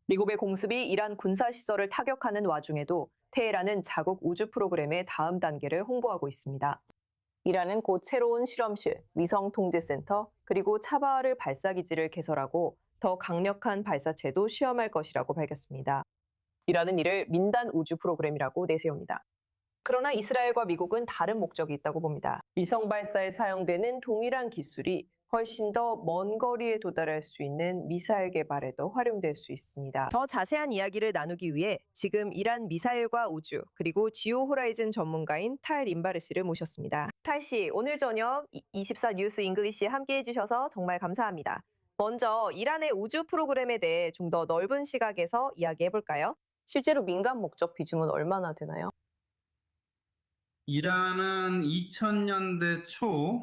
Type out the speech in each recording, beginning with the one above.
미국의 공습이 이란 군사시설을 타격하는 와중에도 테헤란은 자국 우주 프로그램의 다음 단계를 홍보하고 있습니다. 이란은 곧 새로운 실험실, 위성통제센터, 그리고 차바르 발사기지를 개설하고 더 강력한 발사체도 시험할 것이라고 밝혔습니다. 이란은 이를 민간 우주 프로그램이라고 내세웁니다. 그러나 이스라엘과 미국은 다른 목적이 있다고 봅니다. 위성 발사에 사용되는 동일한 기술이 훨씬 더 먼 거리에 도달할 수 있는 미사일 개발에도 활용될 수 있습니다. 더 자세한 이야기를 나누기 위해 지금 이란 미사일과 우주 그리고 지오 호라이즌 전문가인 탈 임바르 씨를 모셨습니다. 탈 씨, 오늘 저녁 24 뉴스 잉글리시에 함께해 주셔서 정말 감사합니다. 먼저 이란의 우주 프로그램에 대해 좀 더 넓은 시각에서 이야기해 볼까요? 실제로 민간 목적 비중은 얼마나 되나요? 이란은 2000년대 초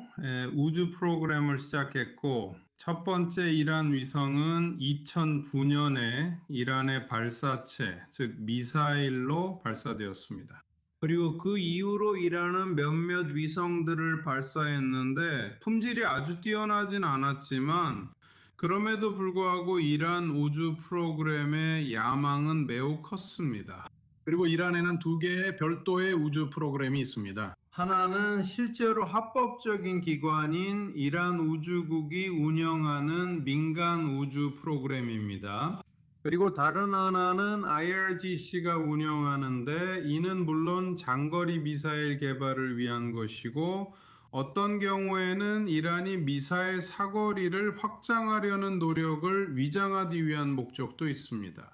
우주 프로그램을 시작했고, 첫 번째 이란 위성은 2009년에 이란의 발사체, 즉 미사일로 발사되었습니다. 그리고 그 이후로 이란은 몇몇 위성들을 발사했는데 품질이 아주 뛰어나진 않았지만, 그럼에도 불구하고 이란 우주 프로그램의 야망은 매우 컸습니다. 그리고 이란에는 두 개의 별도의 우주 프로그램이 있습니다. 하나는 실제로 합법적인 기관인 이란 우주국이 운영하는 민간 우주 프로그램입니다. 그리고 다른 하나는 IRGC가 운영하는데, 이는 물론 장거리 미사일 개발을 위한 것이고, 어떤 경우에는 이란이 미사일 사거리를 확장하려는 노력을 위장하기 위한 목적도 있습니다.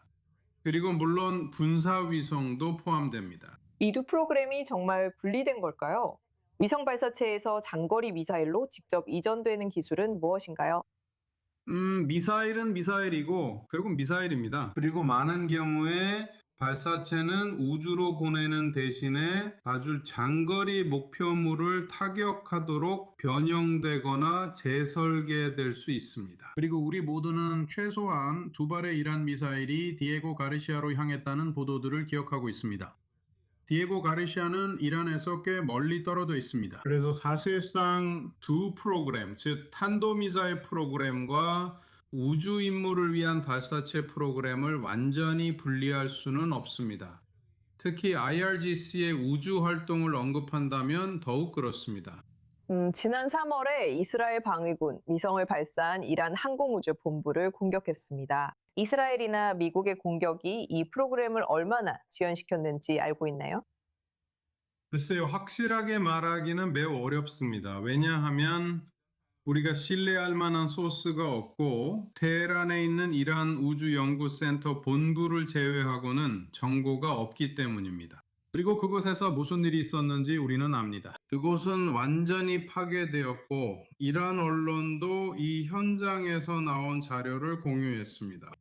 그리고 물론 군사위성도 포함됩니다. 이 두 프로그램이 정말 분리된 걸까요? 위성 발사체에서 장거리 미사일로 직접 이전되는 기술은 무엇인가요? 미사일은 미사일이고 결국 미사일입니다. 그리고 많은 경우에 발사체는 우주로 보내는 대신에 아주 장거리 목표물을 타격하도록 변형되거나 재설계될 수 있습니다. 그리고 우리 모두는 최소한 두 발의 이란 미사일이 디에고 가르시아로 향했다는 보도들을 기억하고 있습니다. 디에고 가르시아는 이란에서 꽤 멀리 떨어져 있습니다. 그래서 사실상 두 프로그램, 즉 탄도미사일 프로그램과 우주 임무를 위한 발사체 프로그램을 완전히 분리할 수는 없습니다. 특히 IRGC의 우주 활동을 언급한다면 더욱 그렇습니다. 지난 3월에 이스라엘 방위군 위성을 발사한 이란 항공우주 본부를 공격했습니다. 이스라엘이나 미국의 공격이 이 프로그램을 얼마나 지연시켰는지 알고 있나요? 글쎄요, 확실하게 말하기는 매우 어렵습니다. 왜냐하면 우리가 신뢰할 만한 소스가 없고, 테헤란에 있는 이란 우주연구센터 본부를 제외하고는 정보가 없기 때문입니다. 그리고 그곳에서 무슨 일이 있었는지 우리는 압니다. 그곳은 완전히 파괴되었고, 이란 언론도 이 현장에서 나온 자료를 공유했습니다.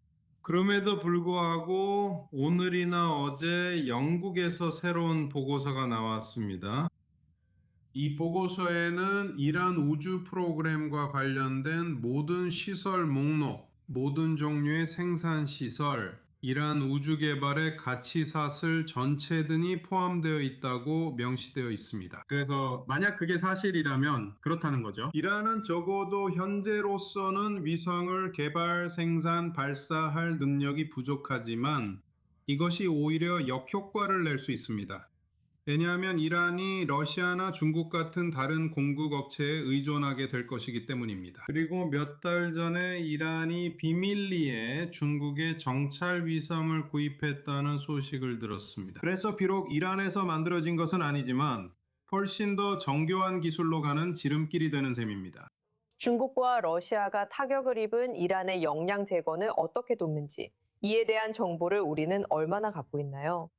그럼에도 불구하고 오늘이나 어제 영국에서 새로운 보고서가 나왔습니다. 이 보고서에는 이란 우주 프로그램과 관련된 모든 시설 목록, 모든 종류의 생산 시설, 이란 우주 개발의 가치사슬 전체 등이 포함되어 있다고 명시되어 있습니다. 그래서 만약 그게 사실이라면 그렇다는 거죠. 이란은 적어도 현재로서는 위성을 개발, 생산, 발사할 능력이 부족하지만 이것이 오히려 역효과를 낼 수 있습니다. 왜냐하면 이란이 러시아나 중국 같은 다른 공급 업체에 의존하게 될 것이기 때문입니다. 그리고 몇 달 전에 이란이 비밀리에 중국에 정찰 위성을 구입했다는 소식을 들었습니다. 그래서 비록 이란에서 만들어진 것은 아니지만 훨씬 더 정교한 기술로 가는 지름길이 되는 셈입니다. 중국과 러시아가 타격을 입은 이란의 역량 재건을 어떻게 돕는지, 이에 대한 정보를 우리는 얼마나 갖고 있나요?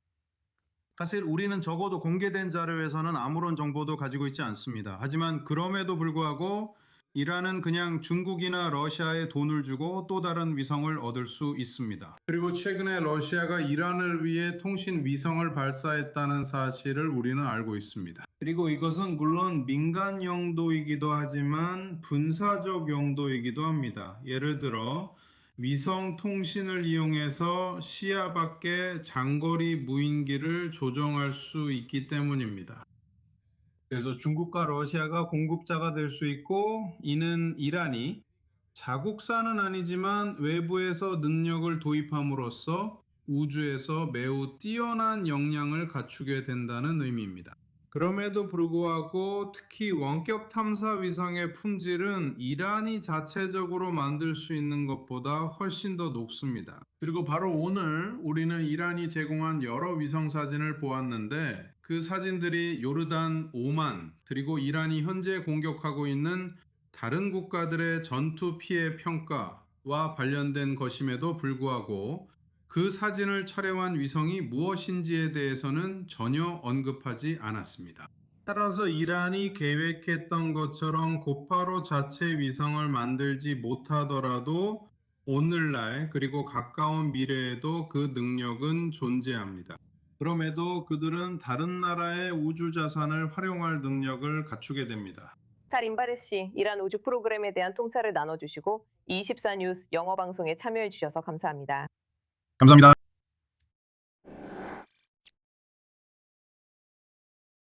사실 우리는 적어도 공개된 자료에서는 아무런 정보도 가지고 있지 않습니다. 하지만 그럼에도 불구하고 이란은 그냥 중국이나 러시아에 돈을 주고 또 다른 위성을 얻을 수 있습니다. 그리고 최근에 러시아가 이란을 위해 통신 위성을 발사했다는 사실을 우리는 알고 있습니다. 그리고 이것은 물론 민간 용도이기도 하지만 군사적 용도이기도 합니다. 예를 들어 위성 통신을 이용해서 시야 밖의 장거리 무인기를 조종할 수 있기 때문입니다. 그래서 중국과 러시아가 공급자가 될 수 있고, 이는 이란이 자국사는 아니지만 외부에서 능력을 도입함으로써 우주에서 매우 뛰어난 역량을 갖추게 된다는 의미입니다. 그럼에도 불구하고 특히 원격 탐사 위성의 품질은 이란이 자체적으로 만들 수 있는 것보다 훨씬 더 높습니다. 그리고 바로 오늘 우리는 이란이 제공한 여러 위성 사진을 보았는데 그 사진들이 요르단, 오만, 그리고 이란이 현재 공격하고 있는 다른 국가들의 전투 피해 평가와 관련된 것임에도 불구하고 그 사진을 촬영한 위성이 무엇인지에 대해서는 전혀 언급하지 않았습니다. 따라서 이란이 계획했던 것처럼 곧바로 자체 위성을 만들지 못하더라도 오늘날 그리고 가까운 미래에도 그 능력은 존재합니다. 그럼에도 그들은 다른 나라의 우주 자산을 활용할 능력을 갖추게 됩니다. 임바레 씨, 이란 우주 프로그램에 대한 통찰을 나눠주시고 24 뉴스 영어 방송에 참여해 주셔서 감사합니다. 감사합니다.